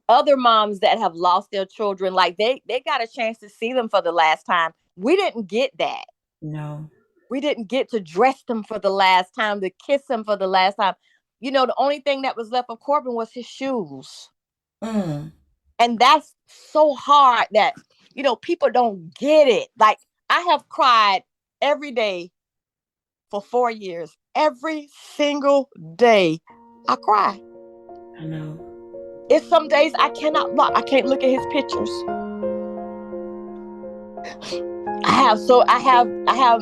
other moms that have lost their children, like they got a chance to see them for the last time. We didn't get that. No. We didn't get to dress them for the last time, to kiss them for the last time. The only thing that was left of Corbin was his shoes. Mm. And that's so hard that, people don't get it. Like, I have cried every day for 4 years. Every single day I cry. I know. It's some days I cannot look. I can't look at his pictures. I have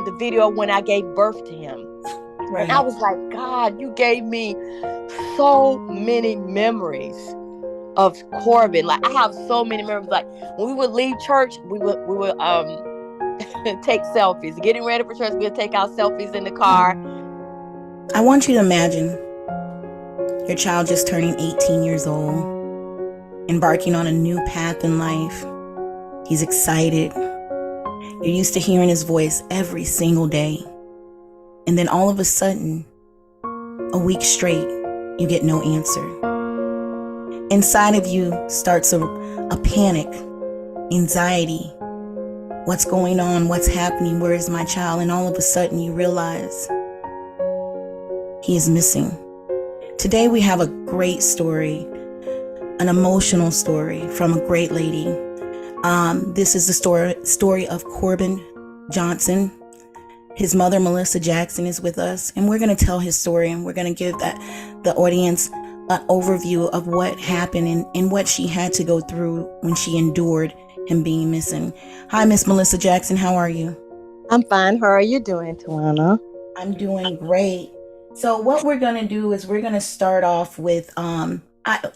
the video when I gave birth to him. And I Right. was like, God, you gave me so many memories of Corbin. Like, I have so many memories. Like, when we would leave church, we would take selfies. Getting ready for church, we'd take our selfies in the car. I want you to imagine your child just turning 18 years old, embarking on a new path in life. He's excited. You're used to hearing his voice every single day. And then all of a sudden, a week straight, you get no answer. Inside of you starts a panic, anxiety. What's going on? What's happening? Where is my child? And all of a sudden you realize he is missing. Today we have a great story, an emotional story from a great lady. This is the story of Corbin Johnson. His mother, Melissa Jackson, is with us, and we're going to tell his story, and we're going to give the audience an overview of what happened and what she had to go through when she endured him being missing. Hi, Miss Melissa Jackson. How are you? I'm fine. How are you doing, Tawana? I'm doing great. So what we're going to do is we're going to start off with I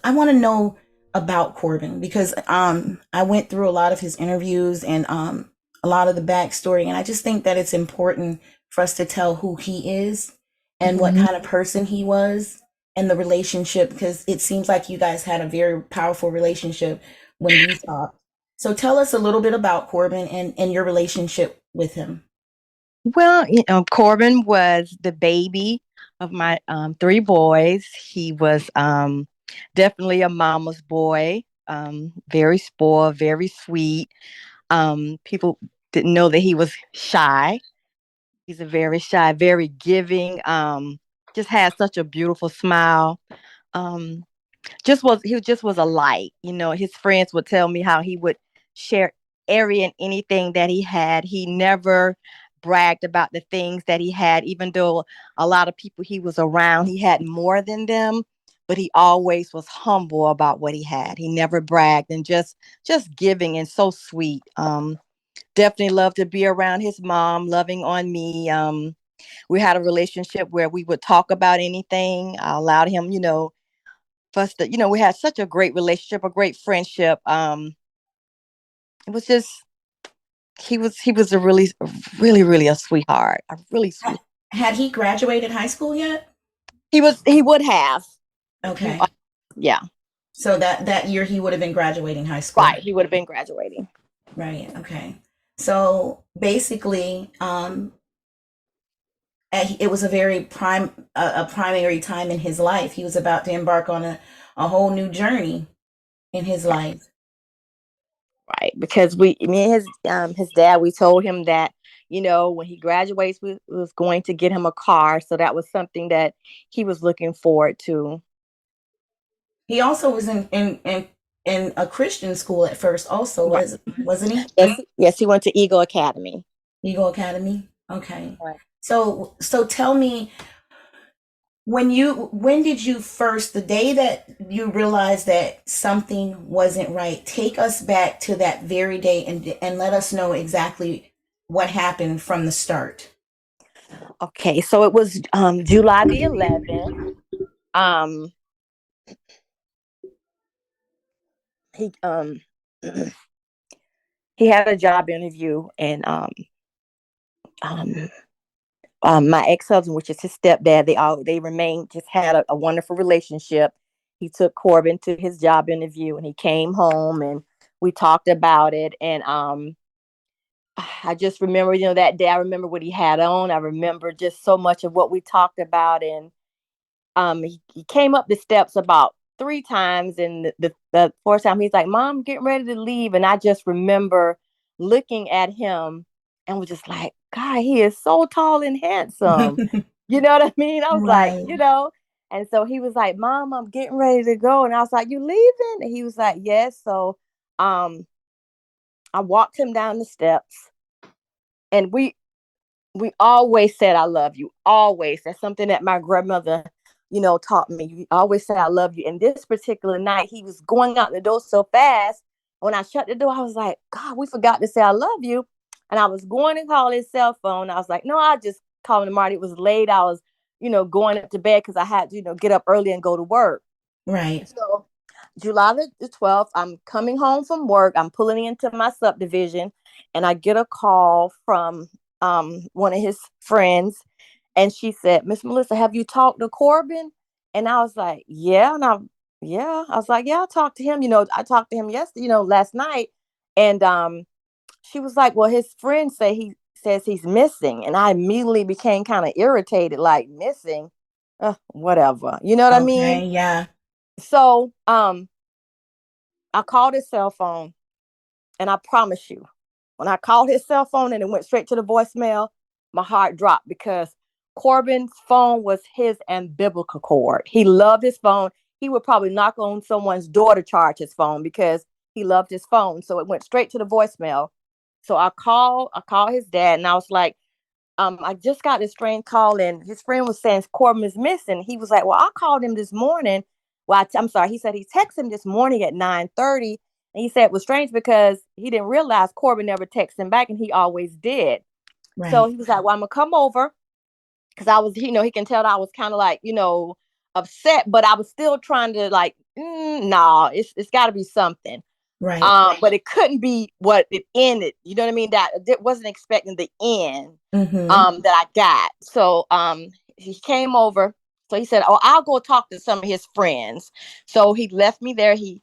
want to know about Corbin because I went through a lot of his interviews and a lot of the backstory, and I just think that it's important for us to tell who he is and what Mm-hmm. kind of person he was and the relationship, because it seems like you guys had a very powerful relationship when you talked. So tell us a little bit about Corbin and your relationship with him. Well, Corbin was the baby of my three boys. He was definitely a mama's boy, very spoiled, very sweet. People didn't know that he was shy. He's a very shy, very giving. Just had such a beautiful smile. Um, he just was a light. His friends would tell me how he would share every and anything that he had. He never bragged about the things that he had, even though a lot of people he was around, he had more than them, but he always was humble about what he had. He never bragged, and just giving and so sweet. Definitely loved to be around his mom, loving on me. We had a relationship where we would talk about anything. I allowed him, for us to, we had such a great relationship, a great friendship. It was just he was a really, really, really a sweetheart, a really Ha- sweet. Had he graduated high school yet? He would have. He Okay. Yeah, So that year he would have been graduating high school. right. He would have been graduating. Right. Okay. So basically, it was a very a primary time in his life. He was about to embark on a whole new journey in his life. Right, because me and his dad, we told him that when he graduates, we was going to get him a car, so that was something that he was looking forward to. He also was in a Christian school at first. Also, Right. wasn't he? Yes, yes, he went to Eagle Academy. Eagle Academy. Okay. Right. So tell me, when did you first, the day that you realized that something wasn't right, take us back to that very day and let us know exactly what happened from the start. Okay, so it was July the 11th. Um, he he had a job interview, and um, my ex husband, which is his stepdad, they remained, just had a wonderful relationship. He took Corbin to his job interview, and he came home, and we talked about it. And I just remember, that day. I remember what he had on. I remember just so much of what we talked about. And he came up the steps about three times, and the fourth time he's like, "Mom, getting ready to leave," and I just remember looking at him and was just like, "God, he is so tall and handsome." You know what I mean? I was like, Right. and so he was like, "Mom, I'm getting ready to go," and I was like, "You leaving?" And he was like, "Yes." So, um, I walked him down the steps, and we always said I love you. Always. That's something that my grandmother, taught me. You always say I love you. And this particular night, he was going out the door so fast. When I shut the door, I was like, God, we forgot to say I love you. And I was going to call his cell phone. I was like, no, I'll just call him tomorrow. It was late. I was, going up to bed because I had to, get up early and go to work. Right. So July the 12th, I'm coming home from work. I'm pulling into my subdivision, and I get a call from one of his friends. And she said, Miss Melissa, have you talked to Corbin? And I was like, yeah. I was like, yeah, I talked to him. I talked to him yesterday, last night. And she was like, well, his friend he says he's missing. And I immediately became kind of irritated, like missing, whatever. You know what I mean? Okay. Yeah. So I called his cell phone, and I promise you, when I called his cell phone and it went straight to the voicemail, my heart dropped because Corbin's phone was his umbilical cord. He loved his phone. He would probably knock on someone's door to charge his phone because he loved his phone. So it went straight to the voicemail. So I called his dad, and I was like, I just got this strange call, and his friend was saying Corbin is missing. He was like, well, I called him this morning. Well, I'm sorry. He said he texted him this morning at 9:30, and he said it was strange because he didn't realize Corbin never texted him back, and he always did. So Right. he was like, well, I'm gonna come over because I was, he can tell that I was kind of like, upset, but I was still trying to like, nah, it's got to be something. Right. But it couldn't be what it ended. You know what I mean? That wasn't expecting the end Mm-hmm. that I got. So he came over. So he said, "Oh, I'll go talk to some of his friends." So he left me there. He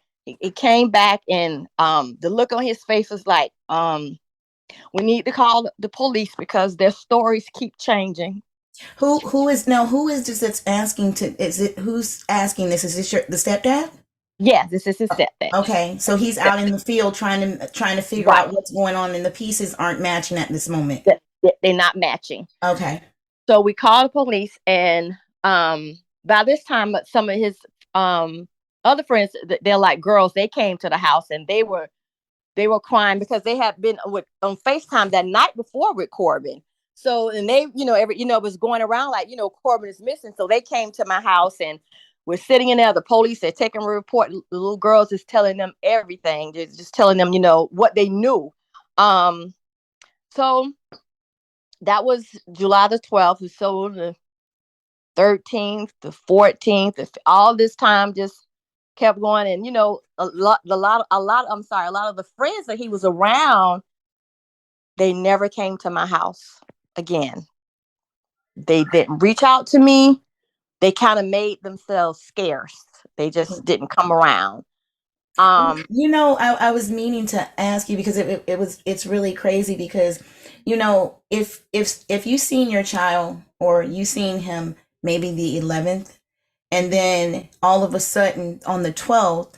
came back, and the look on his face was like, we need to call the police because their stories keep changing. Who is this that's asking to is it who's asking this? Is this the stepdad? Yeah, this is his stepdad. Okay, so he's out in the field trying to figure Right. out what's going on, and the pieces aren't matching at this moment. They're not matching. Okay. So we called the police, and by this time, some of his other friends, they're like girls, they came to the house, and they were crying because they had been on FaceTime that night before with Corbin. So, and they, it was going around like, Corbin is missing. So they came to my house, and we're sitting in there. The police are taking a report. The little girls is telling them everything, just telling them, what they knew. Um, so that was July the 12th. So the 13th, the 14th, all this time just kept going. And, a lot of the friends that he was around, they never came to my house again. They didn't reach out to me. They kind of made themselves scarce. They just didn't come around. I was meaning to ask you because it's really crazy because, if you seen your child or you seen him maybe the 11th, and then all of a sudden on the 12th,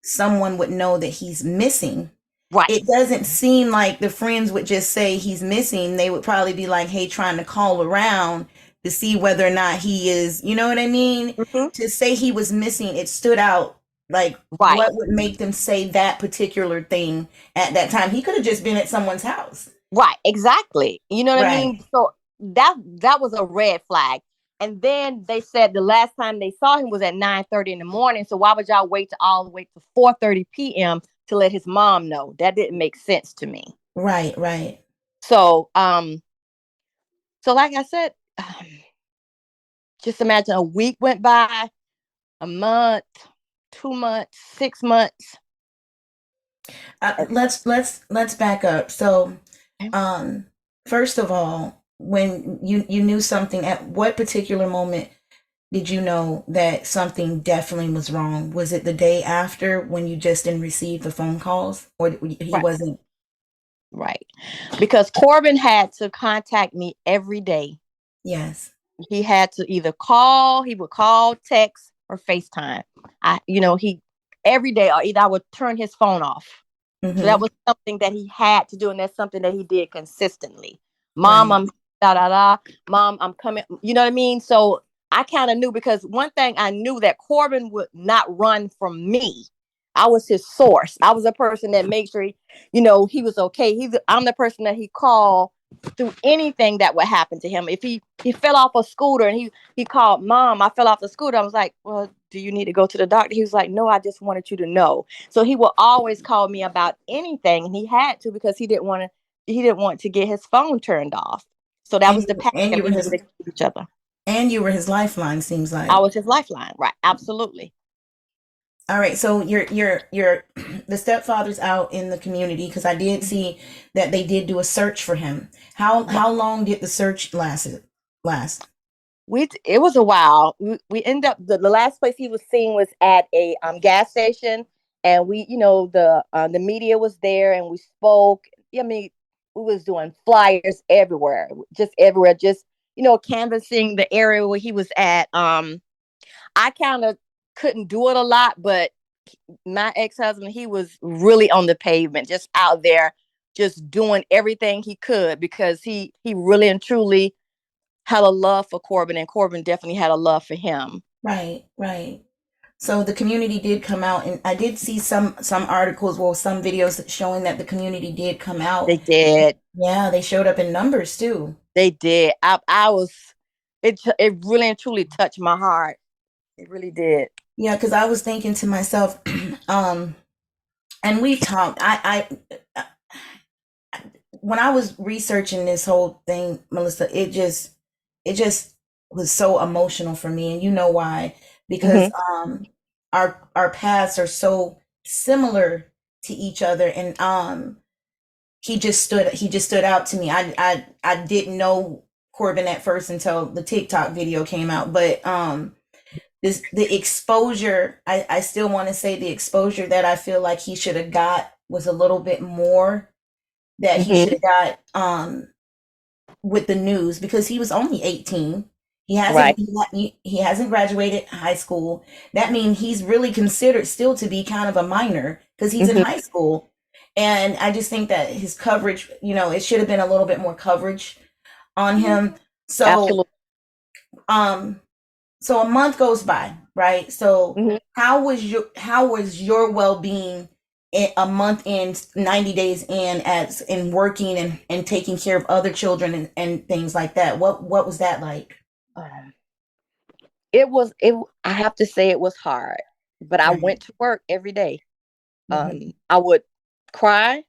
someone would know that he's missing. Right. It doesn't seem like the friends would just say he's missing. They would probably be like, hey, trying to call around to see whether or not he is, you know what I mean? Mm-hmm. To say he was missing, it stood out. Like, Right. what would make them say that particular thing at that time? He could have just been at someone's house. Right. Exactly. You know what I Right. mean? So that was a red flag. And then they said the last time they saw him was at 9:30 in the morning. So why would y'all wait to all the way to 4:30 p.m. to let his mom know? That didn't make sense to me. Right, right. So so like I said, just imagine a week went by, a month, 2 months, 6 months. Let's back up. So, um, first of all, when you knew something, at what particular moment did you know that something definitely was wrong? Was it the day after when you just didn't receive the phone calls, or he Right. wasn't? Right. Because Corbin had to contact me every day. Yes. He had to either call, he would call, text, or FaceTime. He every day, or either I would turn his phone off. So that Mm-hmm. was something that he had to do, and that's something that he did consistently. Mom, Right. I'm da da da. Mom, I'm coming. You know what I mean? So I kind of knew, because one thing I knew, that Corbin would not run from me. I was his source. I was a person that made sure he was okay. I'm the person that he called through anything that would happen to him. If he fell off a scooter and he called, Mom, I fell off the scooter. I was like, well, do you need to go to the doctor? He was like, no, I just wanted you to know. So he would always call me about anything, and he had to, because he didn't want to get his phone turned off. So that And was the you, and pattern you we were needed his to keep each other. lifeline, seems I like. was his lifeline, right? Absolutely. All right, so you're the stepfather's out in the community, because I did see that they did do a search for him. How long did the search last? It was a while. We ended up, the last place he was seen was at a gas station, and the media was there, and we spoke. I mean, we was doing flyers everywhere, just canvassing the area where he was at. I kind of couldn't do it a lot, but my ex-husband, he was really on the pavement, just out there, just doing everything he could, because he really and truly had a love for Corbin, and Corbin definitely had a love for him. Right, right. So the community did come out, and I did see some articles, well, some videos showing that the community did come out. They did. Yeah, they showed up in numbers too. They did. I was. It really and truly touched my heart. It really did. Yeah, because I was thinking to myself, um, and we've talked. When I was researching this whole thing, Melissa, it just was so emotional for me, and you know why? Because Hmm. our paths are so similar to each other, and he just stood out to me. I didn't know Corbin at first until the TikTok video came out, but the exposure, I still want to say the exposure that I feel like he should have got was a little bit more, that he should Hmm. have got with the news, because he was only 18. He hasn't Right. he hasn't graduated high school. That means he's really considered still to be kind of a minor, because he's in Hmm. high school. And I just think that his coverage, it should have been a little bit more coverage on him. So Absolutely. um so a month goes by, right? So Hmm. how was your well-being a month in, 90 days in, as in working and taking care of other children and things like that? What was that like? Um, it was. It. I have to say, it was hard, but I Right. went to work every day. Hmm. I would cry,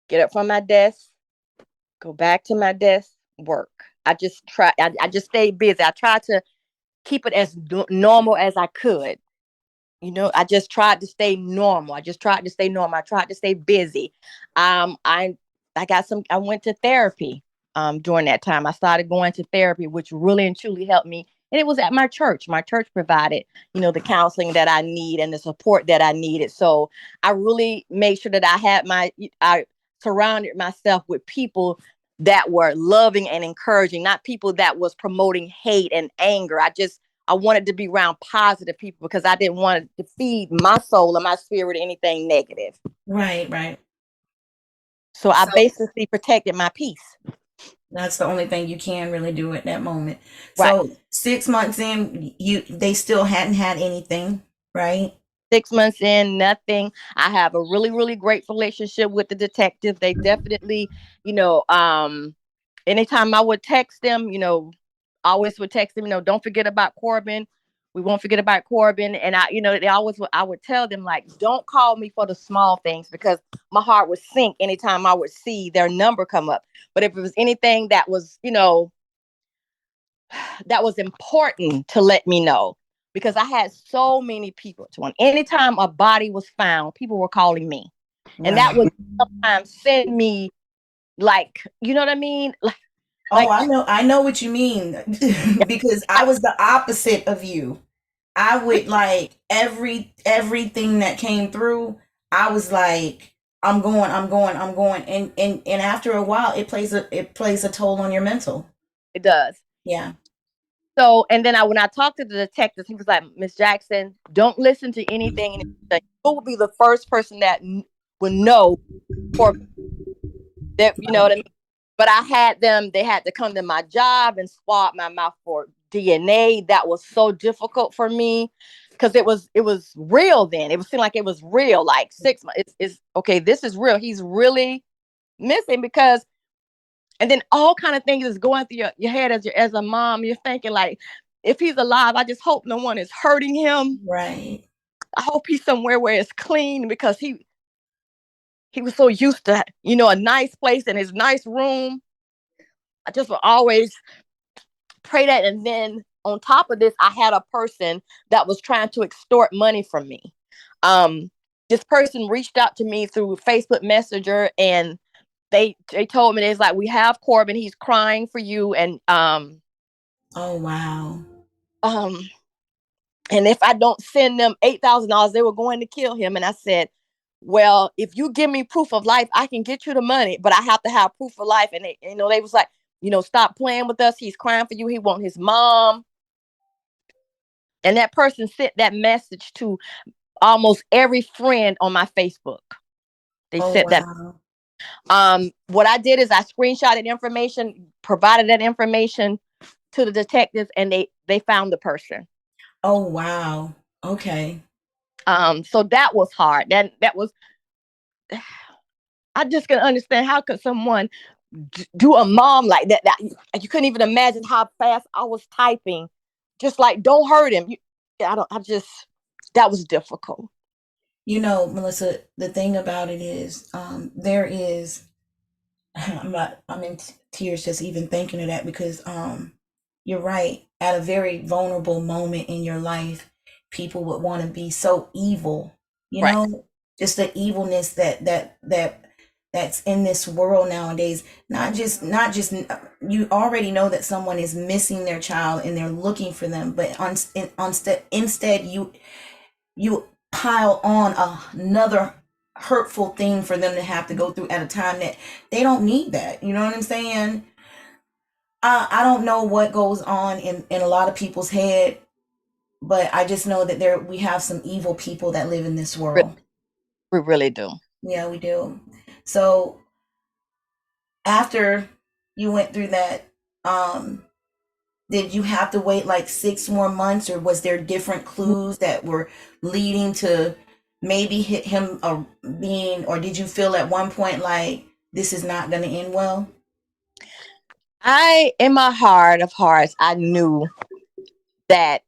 get up from my desk, go back to my desk, work. I just try. I just stayed busy. I tried to keep it as normal as I could. I just tried to stay normal. I just tried to stay normal. I tried to stay busy. I went to therapy during that time. I started going to therapy, which really and truly helped me. And it was at my church. My church provided, the counseling that I need and the support that I needed. So I really made sure that I surrounded myself with people that were loving and encouraging, not people that was promoting hate and anger. I wanted to be around positive people, because I didn't want to feed my soul and my spirit anything negative. Right, right. So I So basically protected my peace. that's the only thing you can really do at that moment. Right. So 6 months in, they still hadn't had anything, right? 6 months in, nothing. I have a really, really great relationship with the detective. They definitely, you know, anytime I would text them, always would text them, don't forget about Corbin. We won't forget about Corbin. And I would tell them, like, don't call me for the small things, because my heart would sink anytime I would see their number come up. But if it was anything that was important to let me know, because I had so many people to one. Anytime a body was found, people were calling me. And that Right. would sometimes send me, like, you know what I mean? Oh, Like, I know what you mean. Because I like was the opposite of you. I would like everything that came through, I was like, I'm going. And after a while it plays a toll on your mental. it does. Yeah. So, and then when I talked to the detectives, he was like, Miss Jackson, don't listen to anything. You will be the first person that would know, or that, you know what I Right. mean? But I had them, they had to come to my job and swab my mouth for DNA. That was so difficult for me because it was real then. It was seem like it was real, like 6 months. It's okay, this is real. He's really missing because, and then all kind of things is going through your head as a mom. You're thinking like, if he's alive, I just hope no one is hurting him. Right. I hope he's somewhere where it's clean because he was so used to, a nice place and his nice room. I just would always pray that. And then on top of this, I had a person that was trying to extort money from me. Um, this person reached out to me through Facebook Messenger, and they told me, it's like, we have Corbin, he's crying for you, and Oh, wow. um and if I don't send them $8,000, they were going to kill him. And I said, well, if you give me proof of life, I can get you the money, but I have to have proof of life. And they was like, stop playing with us. He's crying for you. He want his mom. And that person sent that message to almost every friend on my Facebook. They Oh, sent that. wow. What I did is I screenshotted information, provided that information to the detectives, and they found the person. Oh, wow. Okay. So that was hard. That was, I just can understand how could someone do a mom like that. That you couldn't even imagine how fast I was typing, just like, don't hurt him. I don't. I just, that was difficult. Melissa, the thing about it is, there is, I'm in tears just even thinking of that because, you're right. At a very vulnerable moment in your life, people would want to be so evil, you Right. know, just the evilness that's in this world nowadays. Not just you already know that someone is missing their child and they're looking for them, but instead you pile on another hurtful thing for them to have to go through at a time that they don't need that. You know what I'm saying? I don't know what goes on in a lot of people's head, but I just know that we have some evil people that live in this We world. we really do. Yeah, we do. So after you went through that, um, did you have to wait like 6 more months, or was there different clues that were leading to maybe hit him being, or did you feel at one point like this is not going to end well? In my heart of hearts, I knew that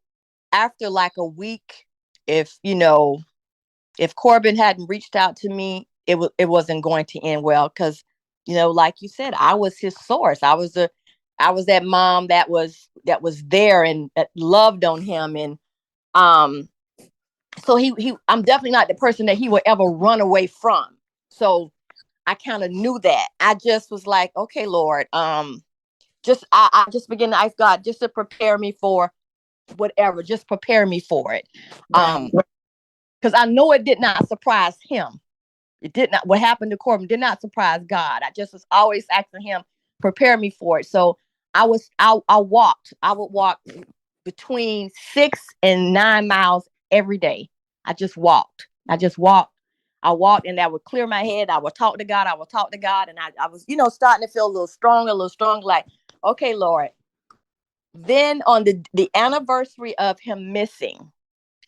after like a week, if if Corbin hadn't reached out to me, it wasn't going to end well because, like you said, I was his source. I was that mom that was there and that loved on him, and um so he I'm definitely not the person that he would ever run away from. So I kind of knew that. I just was like, okay, Lord, just I just began to ask God just to prepare me for whatever, just prepare me for it. Right. Because I know it did not surprise him. It did not. What happened to Corbin did not surprise God. I just was always asking him, prepare me for it. So I walked. I would walk between 6 and 9 miles every day. I just walked. I just walked. I walked, and that would clear my head. I would talk to God. I would talk to God. And I was, starting to feel a little stronger, like, okay, Lord. Then on the anniversary of him missing,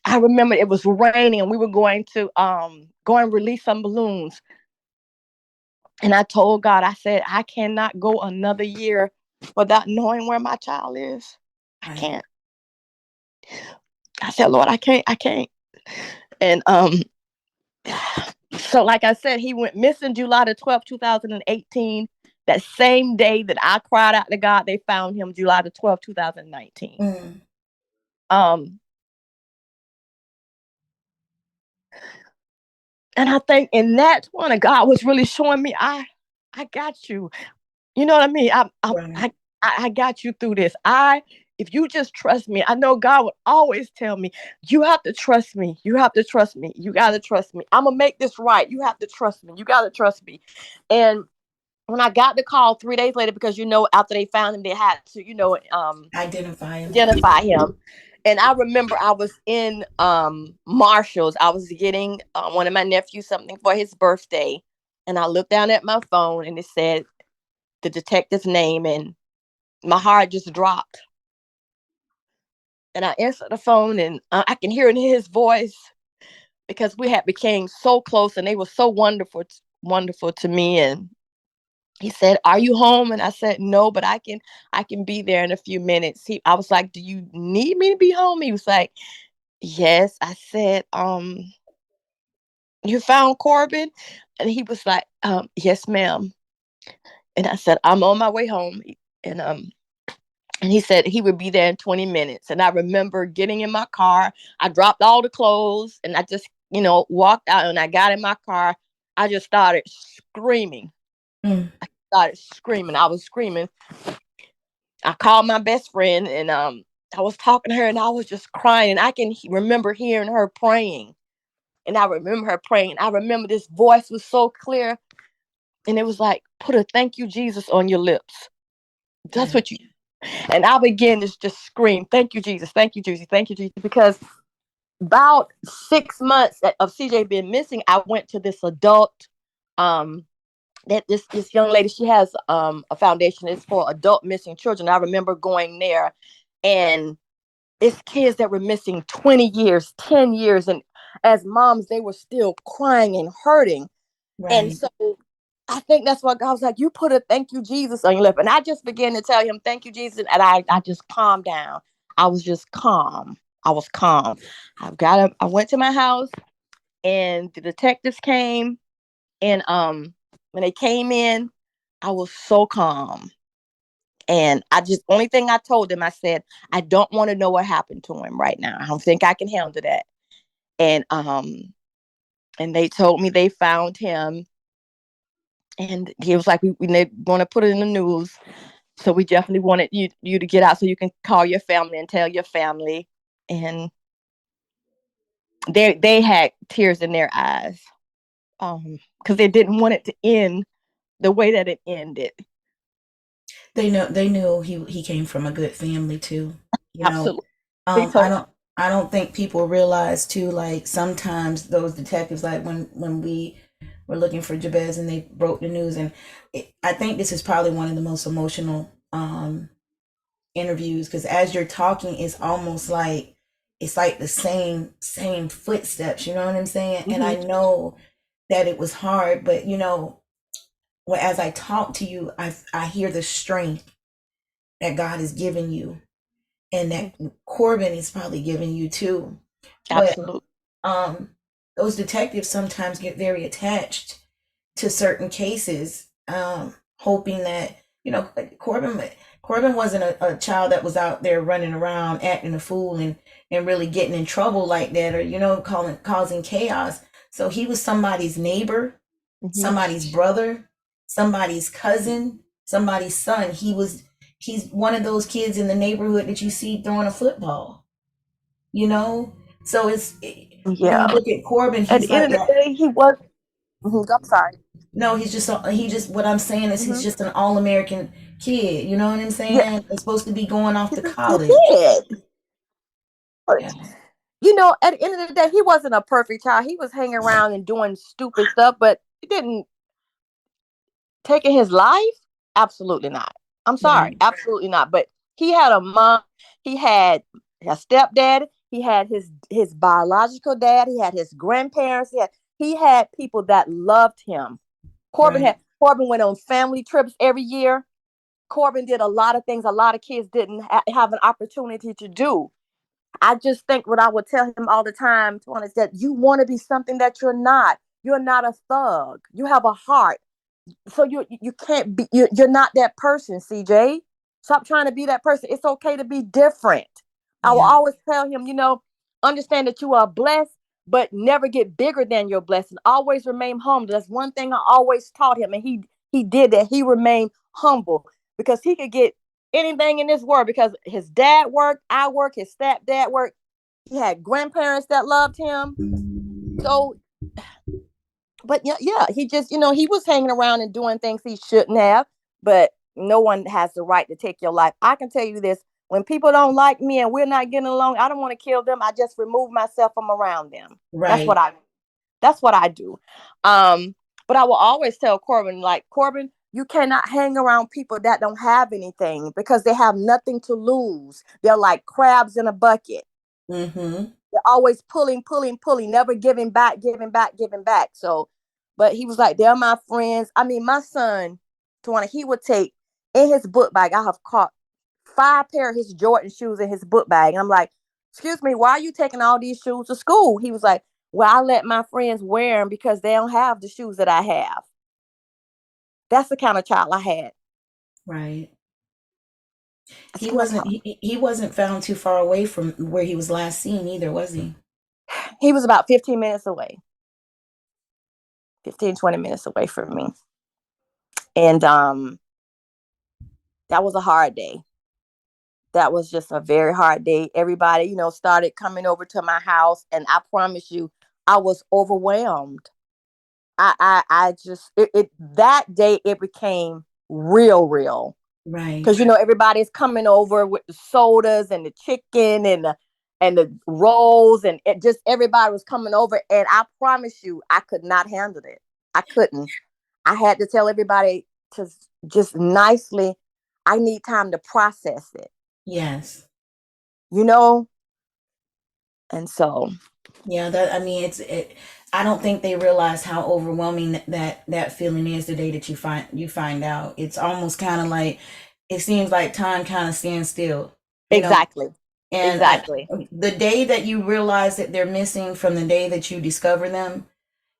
I remember it was raining and we were going to go and release some balloons. And I told God, I said, I cannot go another year without knowing where my child is. I Right. can't. I said, Lord, I can't. And so like I said, he went missing July the 12th, 2018. That same day that I cried out to God, they found him July the 12th, 2019. Mm. Um, and I think in that one, God was really showing me, I got you. You know what I mean? Right. I got you through this. If you just trust me, I know God would always tell me, you have to trust me. You have to trust me. You got to trust me. I'm going to make this right. You have to trust me. You got to trust me. And when I got the call 3 days later, because after they found him, they had to Identify him. identify him. And I remember I was in Marshall's. I was getting one of my nephews something for his birthday, and I looked down at my phone and it said the detective's name, and my heart just dropped. And I answered the phone, and I can hear it in his voice because we had became so close, and they were so wonderful to me. And he said, "Are you home?" And I said, "No, but I can be there in a few minutes." I was like, "Do you need me to be home?" He was like, "Yes." I said, "You found Corbin?" And he was like, "Yes, ma'am." And I said, "I'm on my way home." And and he said he would be there in 20 minutes. And I remember getting in my car. I dropped all the clothes and I just, walked out, and I got in my car. I just started screaming. Mm. Started screaming. I was screaming. I called my best friend, and I was talking to her, and I was just crying. And I can remember hearing her praying. And I remember her praying. I remember this voice was so clear. And it was like, "Put a thank you, Jesus, on your lips." That's Yeah. what you. And I began to just scream, "Thank you, Jesus. Thank you, Jesus. Thank you, Jesus." Because about 6 months of CJ being missing, I went to this adult, um, that this young lady, she has a foundation. It's for adult missing children. I remember going there, and it's kids that were missing 20 years, 10 years. And as moms, they were still crying and hurting. And Right. so I think that's what God was like, "You put a thank you, Jesus, on your lip." And I just began to tell him, "Thank you, Jesus." And I just calmed down. I was just calm. I was calm. I went to my house, and the detectives came. And when they came in, I was so calm. And only thing I told them, I said, "I don't want to know what happened to him right now. I don't think I can handle that." And they told me they found him. And he was like, "We want to put it in the news. So we definitely wanted you to get out so you can call your family and tell your family." And they had tears in their eyes, because they didn't want it to end the way that it ended. They knew he came from a good family too. You know, Absolutely. They I told don't think people realize too. Like sometimes those detectives, like when we were looking for Jabez and they broke the news, and I think this is probably one of the most emotional interviews because as you're talking, it's almost like it's like the same footsteps. You know what I'm saying? And I Mhm. know that it was hard, but well, as I talk to you, I hear the strength that God has given you and that Corbin is probably giving you too. But Absolutely. um those detectives sometimes get very attached to certain cases, hoping that Corbin Corbin wasn't a child that was out there running around acting a fool and really getting in trouble like that or causing chaos. So he was somebody's neighbor, Mhm. somebody's brother, somebody's cousin, somebody's son. He's one of those kids in the neighborhood that you see throwing a football, you know? So when Yeah. you look at Corbin, At he's the end like of the that. day, he was. Mhm. I'm sorry. No, he just what I'm saying is he's Mhm. just an all-American kid, you know what I'm Yeah, saying? It's supposed to be going off to he college. did. Yeah. But at the end of the day, he wasn't a perfect child. He was hanging around and doing stupid stuff, but he didn't taking his life. Absolutely not. I'm sorry, Right. absolutely not. But he had a mom. He had a stepdad. He had his biological dad. He had his grandparents. He had people that loved him. Right. Corbin went on family trips every year. Corbin did a lot of things a lot of kids didn't have an opportunity to do. I just think what I would tell him all the time, Tuan, is that you want to be something that you're not. You're not a thug. You have a heart. So you can't be. You're not that person, CJ. Stop trying to be that person. It's okay to be different. I will Yeah. always tell him, understand that you are blessed, but never get bigger than your blessing. Always remain humble. That's one thing I always taught him, and he did that. He remained humble because he could get anything in this world because his dad worked, I worked, his stepdad worked. He had grandparents that loved him. So but yeah, yeah, he just, he was hanging around and doing things he shouldn't have. But no one has the right to take your life. I can tell you this: when people don't like me and we're not getting along, I don't want to kill them. I just remove myself from around them. That's what Right. I. That's what I do. Um, but I will always tell Corbin, like, Corbin, you cannot hang around people that don't have anything because they have nothing to lose. They're like crabs in a bucket. Mm-hmm. They're always pulling, pulling, pulling, never giving back, giving back, giving back. So, but he was like, they're my friends. I mean, my son, Tawana, he would take in his book bag. I have caught 5 pair of his Jordan shoes in his book bag. And I'm like, excuse me, why are you taking all these shoes to school? He was like, well, I let my friends wear them because they don't have the shoes that I have. That's the kind of child I had. Right. That's the kind of child. He wasn't found too far away from where he was last seen either, was he? He was about 15 minutes away, 15, 20 minutes away from me. And that was a hard day. That was just a very hard day. Everybody, started coming over to my house, and I promise you, I was overwhelmed. I just that day it became real, Right. because everybody's coming over with the sodas and the chicken and the rolls, and it just everybody was coming over, and I promise you, I could not handle it. I couldn't. I had to tell everybody to just nicely, I need time to process it, Yes. you know? And so, Yeah, that I mean I don't think they realize how overwhelming that feeling is the day that you find out. It's almost kind of like it seems like time kind of stands still, you know. exactly, And exactly. the day that you realize that they're missing from the day that you discover them,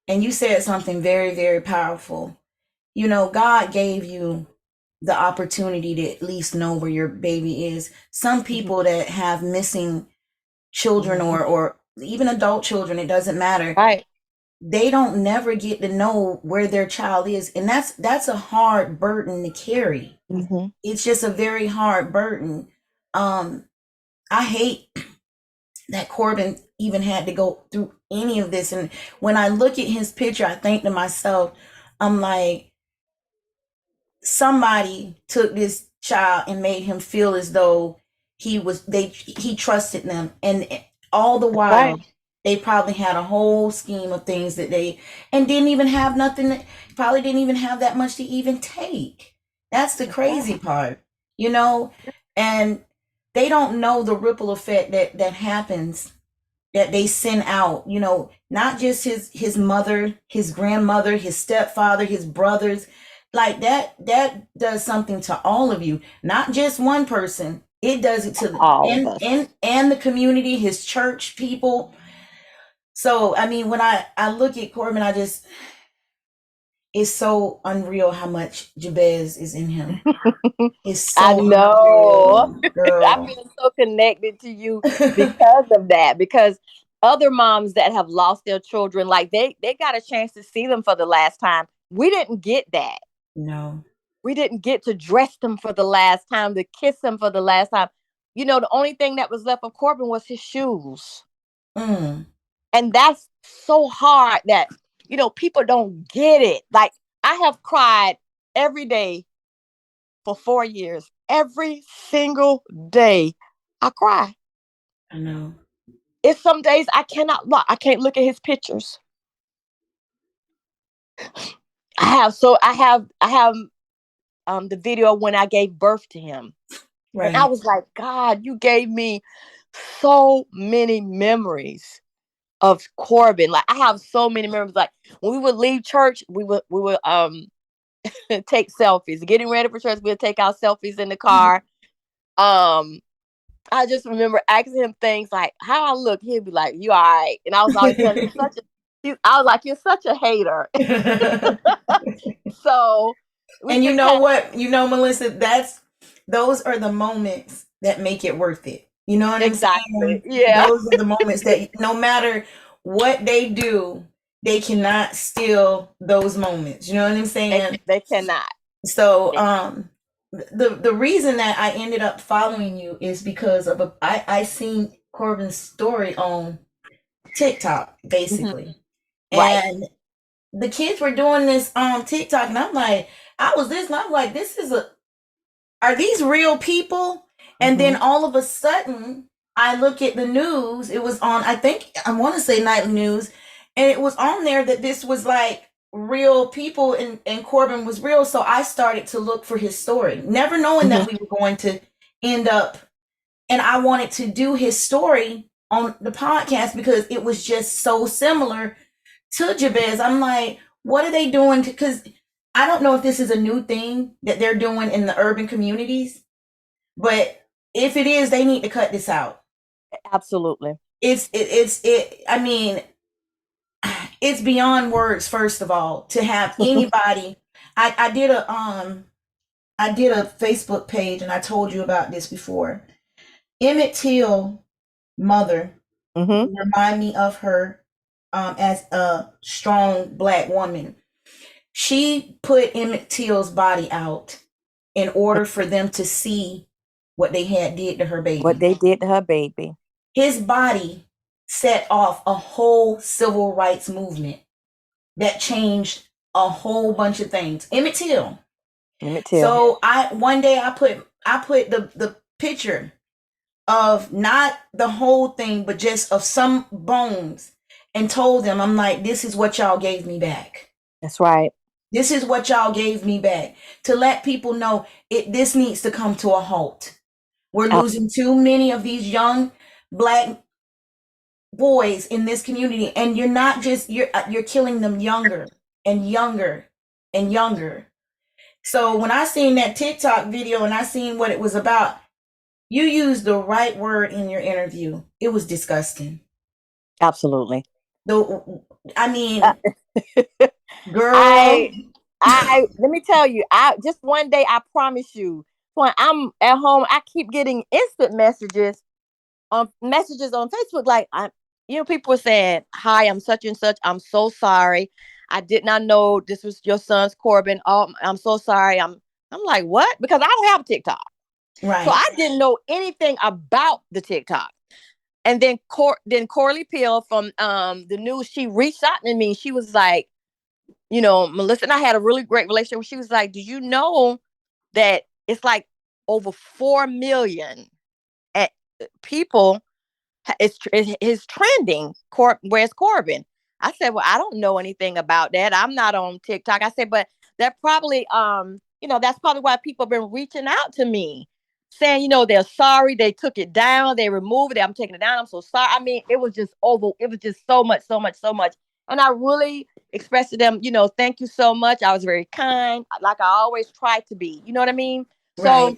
and you said something very, very powerful. God gave you the opportunity to at least know where your baby is. Some Mhm, people that have missing children mhm. or even adult children, it doesn't matter. Right. They don't never get to know where their child is, and that's a hard burden to carry. Mhm. It's just a very hard burden. Um, I hate that Corbin even had to go through any of this. And when I look at his picture, I think to myself, I'm like, somebody took this child and made him feel as though he trusted them, and all the Right. while they probably had a whole scheme of things that they and didn't even have nothing, probably didn't even have that much to even take. That's the crazy Right. part, you know and they don't know the ripple effect that happens, that they send out, not just his mother, his grandmother, his stepfather, his brothers. Like that does something to all of you, not just one person. It does it to All of us. and the community, his church people. So I mean, when I look at Corbin, it's so unreal how much Jabez is in him. It's I so know. unreal, I girl. feel so connected to you because of that. Because other moms that have lost their children, like they got a chance to see them for the last time. We didn't get that. No. We didn't get to dress them for the last time, to kiss them for the last time. The only thing that was left of Corbin was his shoes. Mm, And that's so hard that, people don't get it. Like, I have cried every day for 4 years. Every single day I cry. I know. It's some days I cannot look. I can't look at his pictures. I have the video when I gave birth to him. And I Right. was like, God, you gave me so many memories of Corbin. Like, I have so many memories. Like, when we would leave church, we would take selfies. Getting ready for church, we'd take our selfies in the car. Um, I just remember asking him things like, "How I look?" He'd be like, "You all right?" And I was always telling him, I was like, "You're such a hater." So we And you just know had what? Melissa, those are the moments that make it worth it. You know what I'm exactly, saying? yeah. Those are the moments that no matter what they do, they cannot steal those moments. You know what I'm saying? They cannot. So They, the reason that I ended up following you is because of I seen Corbin's story on TikTok mhm, basically. right. And the kids were doing this TikTok, and I'm like, I was this, and I'm like, this is a are these real people? And then Mm-hmm. all of a sudden, I look at the news. It was on, I think, I want to say nightly news, and it was on there that this was like real people and Corbin was real. So I started to look for his story, never knowing Mm-hmm. that we were going to end up. And I wanted to do his story on the podcast because it was just so similar to Jabez. I'm like, what are they doing? Because I don't know if this is a new thing that they're doing in the urban communities, but if it is, they need to cut this out. Absolutely. I mean, it's beyond words. First of all, to have anybody, I did a Facebook page, and I told you about this before. Emmett Till mother Mm-hmm. remind me of her as a strong black woman. She put Emmett Till's body out in order for them to see what they had did to her What baby. they did to her baby. His body set off a whole civil rights movement that changed a whole bunch of things. Emmett Till. Emmett Till. So I one day I put the picture of not the whole thing, but just of some bones, and told them, I'm like, this is what y'all gave me back. That's right. This is what y'all gave me back, to let people know this needs to come to a halt. We're Ab- losing too many of these young black boys in this community, and you're not just you're killing them younger and younger and younger. So when I seen that TikTok video and I seen what it was about, you used the right word in your interview. It was disgusting. Absolutely. The I Uh, mean, girl. I I let me tell you, I just one day I promise you, when I'm at home, I keep getting instant messages on Facebook like people are saying, "Hi, I'm such and such. I'm so sorry. I did not know this was your son's Corbin. Oh, I'm so sorry." I'm like, "What?" Because I don't have TikTok. So Right. I didn't know anything about the TikTok. And then Corley Peel from the news, she reached out to me. She was like, Melissa and I had a really great relationship. She was like, "Do you know that it's like over 4 million at people is trending. Where's Corbin?" I said, "Well, I don't know anything about that. I'm not on TikTok." I said, "But that probably that's probably why people have been reaching out to me, saying, they're sorry they took it down, they removed it. I'm taking it down. I'm so sorry." I mean, it was just over. It was just so much, so much, so much. And I really expressed to them, "Thank you so much. I was very kind, like I always try to be." You know what I mean? So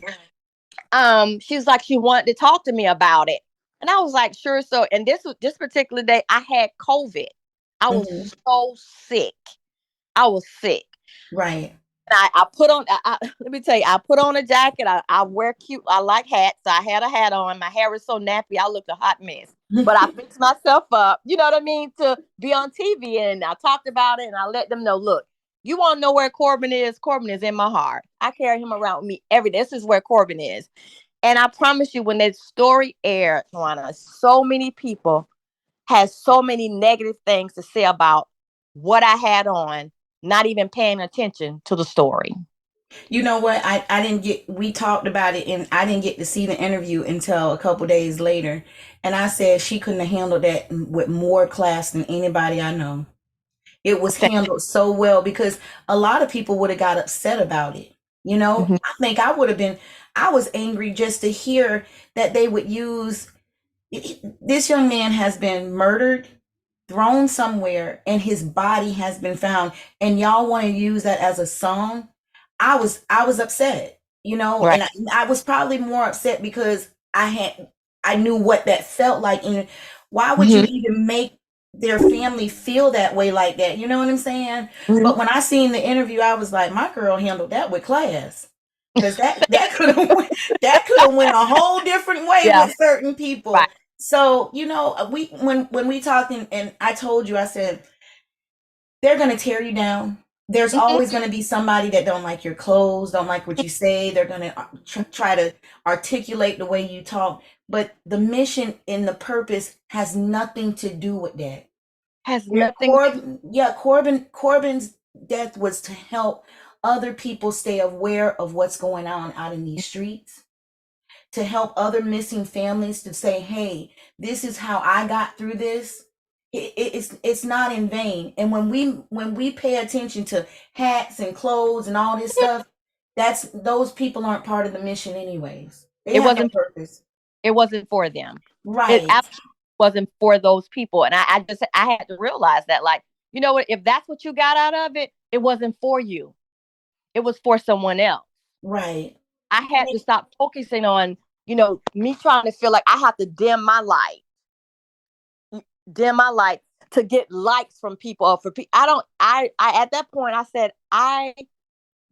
Right. she was like, she wanted to talk to me about it. And I was like, sure. So, and this particular day, I had COVID. I was Hmm. so sick. I was sick. Right. And I put on, let me tell you, I put on a jacket. I wear cute, I like hats. So I had a hat on. My hair was so nappy. I looked a hot mess. But I fixed myself up, you know what I mean, to be on TV. And I talked about it and I let them know, look, you want to know where Corbin is? Corbin is in my heart. I carry him around with me every day. This is where Corbin is. And I promise you, when that story aired, Juana, so many people had so many negative things to say about what I had on, not even paying attention to the story. You know what? I didn't get, we talked about it, and I didn't get to see the interview until a couple days later. And I said she couldn't have handled that with more class than anybody I know. It was handled so well because a lot of people would have got upset about it. Mm-hmm. I think I would have been, I was angry just to hear that they would use, this young man has been murdered, thrown somewhere, and his body has been found, and y'all want to use that as a song. I was upset, Right. and I was probably more upset because I knew what that felt like, and why would you Mm-hmm. even make their family feel that way like that? You know what I'm saying? Mm-hmm. But when I seen the interview, I was like, my girl handled that with class. Because that could have went a whole different way Yeah. with certain people. Right. So, we when we talked, and I told you, I said, they're gonna tear you down. There's Mm-hmm. always gonna be somebody that don't like your clothes, don't like what you say. They're gonna try to articulate the way you talk. But the mission and the purpose has nothing to do with that. Has Yeah, nothing. Corbin's death was to help other people stay aware of what's going on out in these streets, to help other missing families to say, hey, this is how I got through this. It's not in vain. And when we pay attention to hats and clothes and all this stuff, that's those people aren't part of the mission anyways. They It have no wasn't. purpose. It wasn't for them. It Right, absolutely wasn't for those people. And I had to realize that, like, you know what, if that's what you got out of it, it wasn't for you. It was for someone else. right. I had to stop focusing on, me trying to feel like I have to dim my light to get likes from people or for people. I don't, I, at that point, I said, I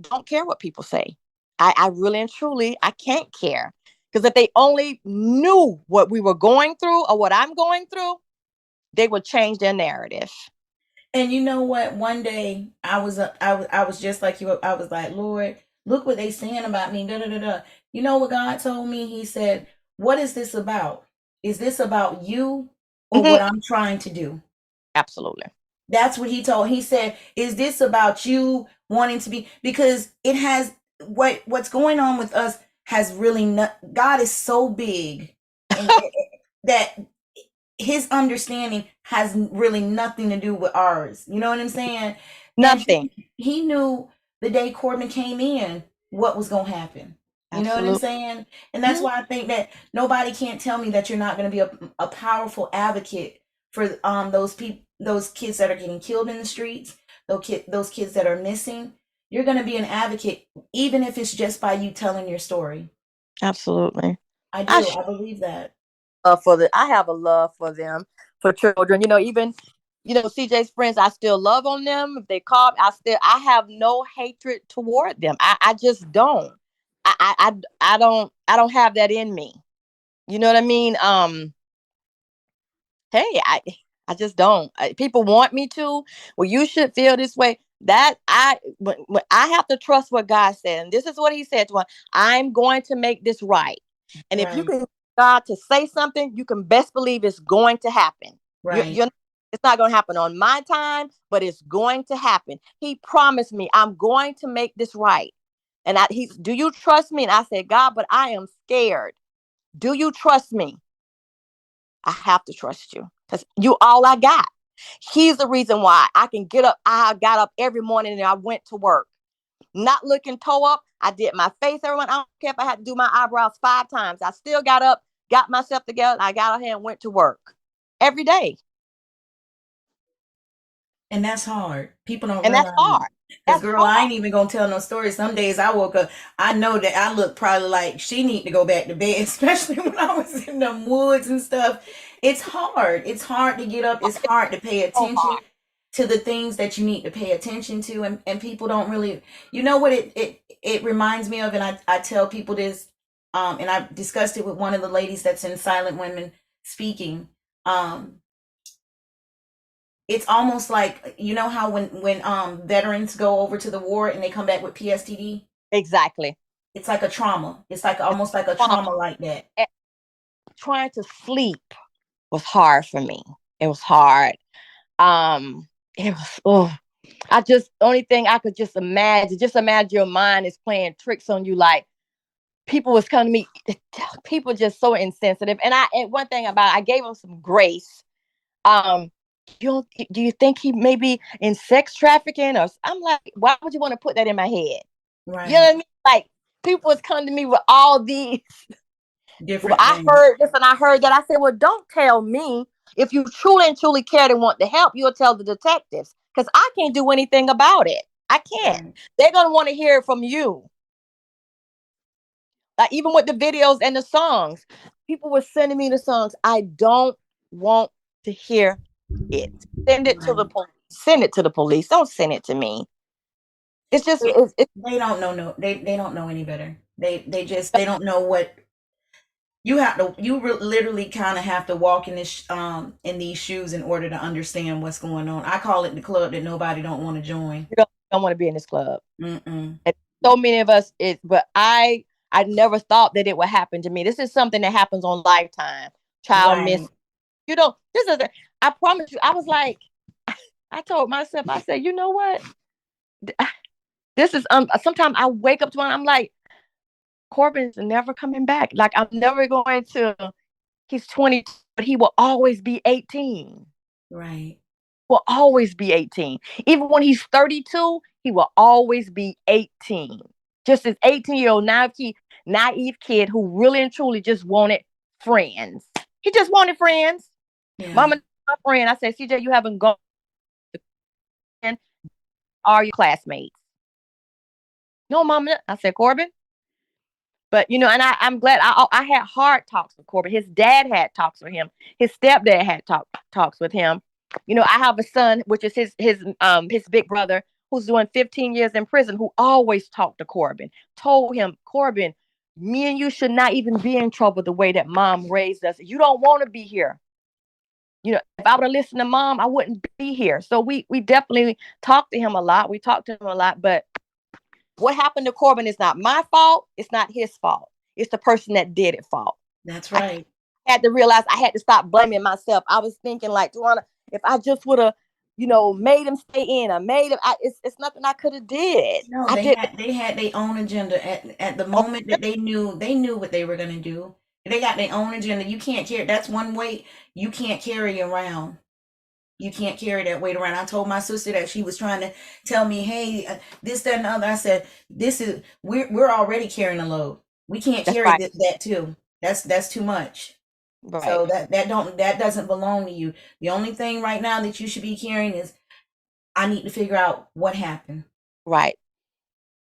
don't care what people say. I really and truly, I can't care. Because if they only knew what we were going through or what I'm going through, they would change their narrative. And you know what? One day I was just like you. I was like, Lord, look what they saying about me. Da da da da. You know what God told me? He said, "What is this about? Is this about you or Mm-hmm. what I'm trying to do?" Absolutely. That's what he told. He said, "Is this about you wanting to be?" Because it has what's going on with us has really not. God is so big, and that his understanding has really nothing to do with ours. You know what I'm saying? And Nothing. he knew the day Corbin came in what was going to happen. You know what I'm Absolutely. saying? And that's Mm-hmm. why I think that nobody can't tell me that you're not going to be a powerful advocate for those kids that are getting killed in the streets, those kids that are missing. You're going to be an advocate even if it's just by you telling your story. Absolutely. I I do. sh- I believe that. I have a love for them, for children. Even, CJ's friends, I still love on them. If they call me, I have no hatred toward them. I just don't. I don't have that in me. You know what I mean? Hey, I just don't. People want me to. Well, you should feel this way. That when I have to trust what God said, and this is what He said to me. I'm going to make this right. And if you Right. can God to say something, you can best believe it's going to happen. Right. You're It's not going to happen on my time, but it's going to happen. He promised me I'm going to make this right. And do you trust me? And I said, God, but I am scared. Do you trust me? I have to trust you because you all I got. He's the reason why I can get up. I got up every morning and I went to work, not looking toe up. I did my face, everyone. I don't care if I had to do my eyebrows 5 times. I still got up, got myself together. I got out here and went to work every day. And that's hard. People don't And that's realize it. hard. Cause That's girl, I hard. ain't even gonna tell no stories. Some days I woke up, I know that I look probably like she need to go back to bed, especially when I was in the woods and stuff. It's hard. It's hard to get up. It's hard to pay So attention hard. to the things that you need to pay attention to, and people don't really, you know what it reminds me of, and I tell people this, and I discussed it with one of the ladies that's in Silent Women Speaking. Um, it's almost like, you know how when veterans go over to the war and they come back with PSTD. Exactly. It's like a trauma. It's like It's almost like a trauma. trauma like that. Trying to sleep was hard for me. It was hard. It was, oh, I just, only thing I could just imagine your mind is playing tricks on you. Like, people was coming to me, people just so insensitive. And one thing about it, I gave him some grace. Um, do you think he may be in sex trafficking? Or I'm like, why would you want to put that in my head? You know what Right. I mean? Like, people was coming to me with all these. Different I things. heard this and I heard that. I said, well, don't tell me. If you truly and truly cared and want to help, you'll tell the detectives because I can't do anything about it. I can't. Right. They're gonna want to hear it from you. Like, even with the videos and the songs, people were sending me the songs. I don't want to hear it. Send it to the Right. police. Send it to the police. Don't send it to me. It's just They, it's they don't know, no, they don't know any better. They don't know what you have to, literally kind of have to walk in this in these shoes in order to understand what's going on. I call it the club that nobody don't want to join. you don't want to be in this club. Mm-mm. And so many of us but I never thought that it would happen to me. This is something that happens on Lifetime. Child miss. Right. This is I promise you, I was like, I told myself, I said, you know what? This is sometimes I wake up to one, I'm like, Corbin's never coming back. Like I'm never going to he's 20, but he will always be 18. Right. Will always be 18. Even when he's 32, he will always be 18. Just this 18-year-old naive kid who really and truly just wanted friends. He just wanted friends. Yeah. Mama, my friend, I said, CJ, you haven't gone to are your classmates? No, mama. I said, Corbin. But and I'm glad I had hard talks with Corbin. His dad had talks with him. His stepdad had talks with him. I have a son, which is his big brother, who's doing 15 years in prison, who always talked to Corbin, told him, Corbin, me and you should not even be in trouble the way that mom raised us. You don't want to be here. If I would have listened to mom, I wouldn't be here. So we definitely talked to him a lot. We talked to him a lot, but what happened to Corbin is not my fault. It's not his fault. It's the person that did it fault. That's I right. had to realize I had to stop blaming myself. I was thinking like, Tawana, if I just would have, made him stay in, I made him. It's nothing I could have did. No, I did. they had their own agenda at the moment that they knew what they were gonna do. They got their own agenda. You can't carry that's one weight you can't carry around. You can't carry that weight around. I told my sister that she was trying to tell me, hey, this, that, and the other. I said, this is we're already carrying a load. We can't That's carry right. that too. That's too much. Right. So that doesn't belong to you. The only thing right now that you should be carrying is I need to figure out what happened. Right.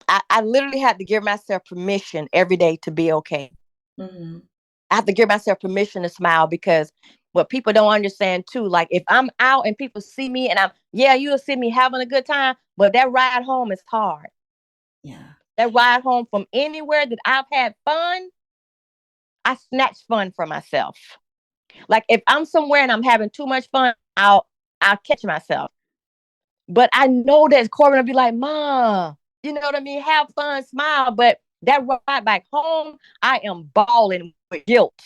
I literally had to give myself permission every day to be okay. Mm-hmm. I have to give myself permission to smile because what people don't understand too, like if I'm out and people see me and you'll see me having a good time, but that ride home is hard. Yeah. That ride home from anywhere that I've had fun, I snatch fun for myself. Like if I'm somewhere and I'm having too much fun, I'll catch myself. But I know that Corbin will be like, Mom, you know what I mean? Have fun, smile. But that ride back home, I am bawling with guilt.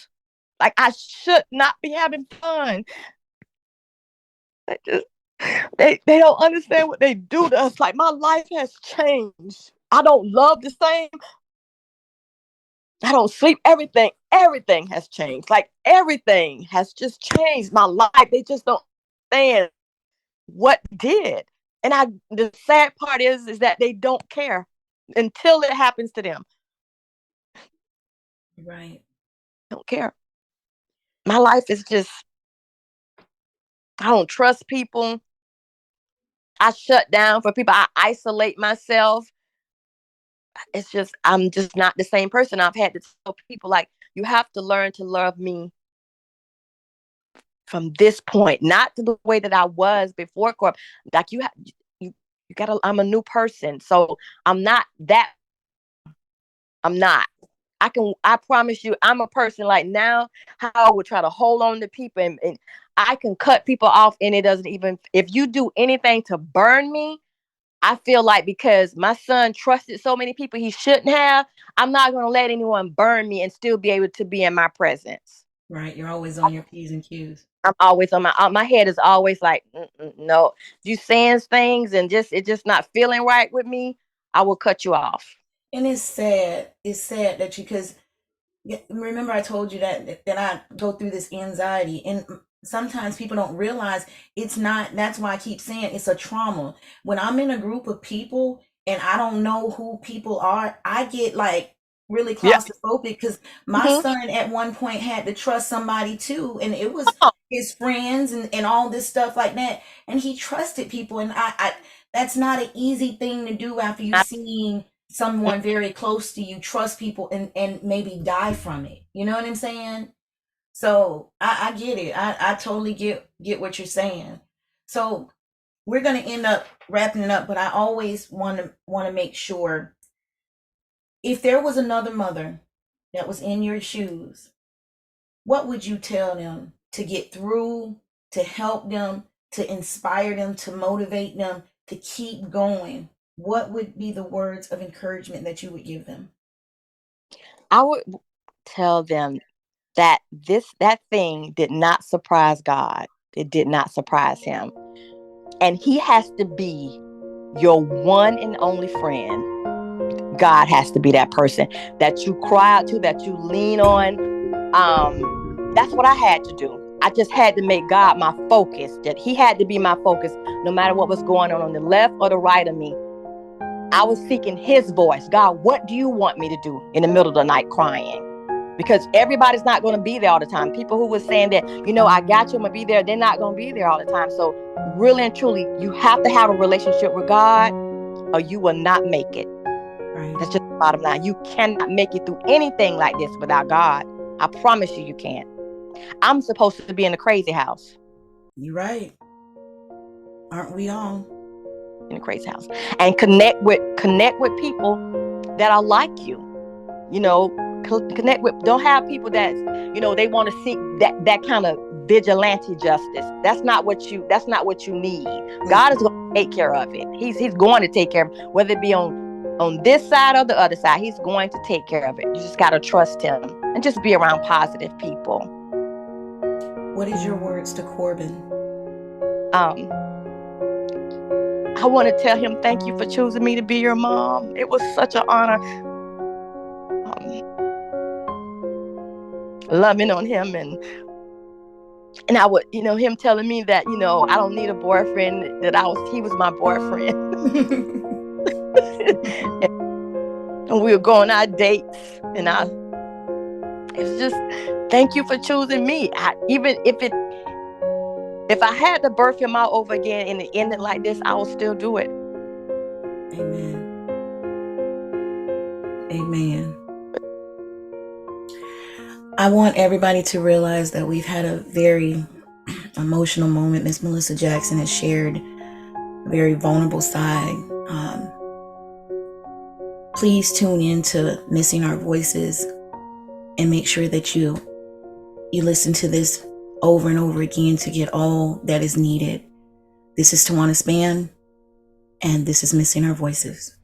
Like I should not be having fun. They just they don't understand what they do to us. Like my life has changed. I don't love the same. I don't sleep. Everything has changed. Like everything has just changed my life. They just don't understand what did. And the sad part is that they don't care until it happens to them. Right. They don't care. My life is just I don't trust people. I shut down for people. I isolate myself. It's just I'm just not the same person. I've had to tell people like you have to learn to love me from this point, not to the way that I was before Corp. Like you gotta. I'm a new person, so I'm not that. I'm not. I promise you, I'm a person like now. How I would try to hold on to people, and I can cut people off, and it doesn't even. If you do anything to burn me, I feel like because my son trusted so many people he shouldn't have, I'm not going to let anyone burn me and still be able to be in my presence. Right. You're always on your P's and Q's. I'm always on my head is always like, no, you saying things and it's just not feeling right with me. I will cut you off. And it's sad. It's sad that you because remember I told you that I go through this anxiety and sometimes people don't realize it's not that's why I keep saying it's a trauma. When I'm in a group of people and I don't know who people are, I get like really Yeah. claustrophobic because my Mm-hmm. son at one point had to trust somebody too and it was his friends and all this stuff like that and he trusted people and I that's not an easy thing to do after you seeing someone very close to you trust people and maybe die from it. You know what I'm saying? So I get it. I totally get what you're saying. So we're gonna end up wrapping it up, but I always wanna make sure if there was another mother that was in your shoes, what would you tell them to get through, to help them, to inspire them, to motivate them, to keep going? What would be the words of encouragement that you would give them? I would tell them that that thing did not surprise God. It did not surprise him. And he has to be your one and only friend. God has to be that person that you cry out to, that you lean on. That's what I had to do. I just had to make God my focus, that he had to be my focus no matter what was going on the left or the right of me. I was seeking his voice. God, what do you want me to do in the middle of the night crying? Because everybody's not going to be there all the time. People who were saying that, I got you, I'm going to be there, they're not going to be there all the time. So really and truly, you have to have a relationship with God or you will not make it. Right. That's just the bottom line. You cannot make it through anything like this without God. I promise you can't. I'm supposed to be in the crazy house. You're right. Aren't we all? In the crazy house. And connect with people that are like you. Connect with, don't have people that, they want to seek that kind of vigilante justice. That's not what you need. God is going to take care of it. He's going to take care of it, whether it be on this side or the other side. He's going to take care of it. You just got to trust him and just be around positive people. What is your words to Corbin? I want to tell him, thank you for choosing me to be your mom. It was such an honor. Loving on him and I would, him telling me that, I don't need a boyfriend, he was my boyfriend. And we were going on dates and it was just, thank you for choosing me. Even if I had to birth him out over again and it ended like this, I will still do it. Amen. Amen. I want everybody to realize that we've had a very emotional moment. Miss Melissa Jackson has shared a very vulnerable side. Please tune in to Missing Our Voices and make sure that you listen to this over and over again to get all that is needed. This is Tawana Spann, and this is Missing Our Voices.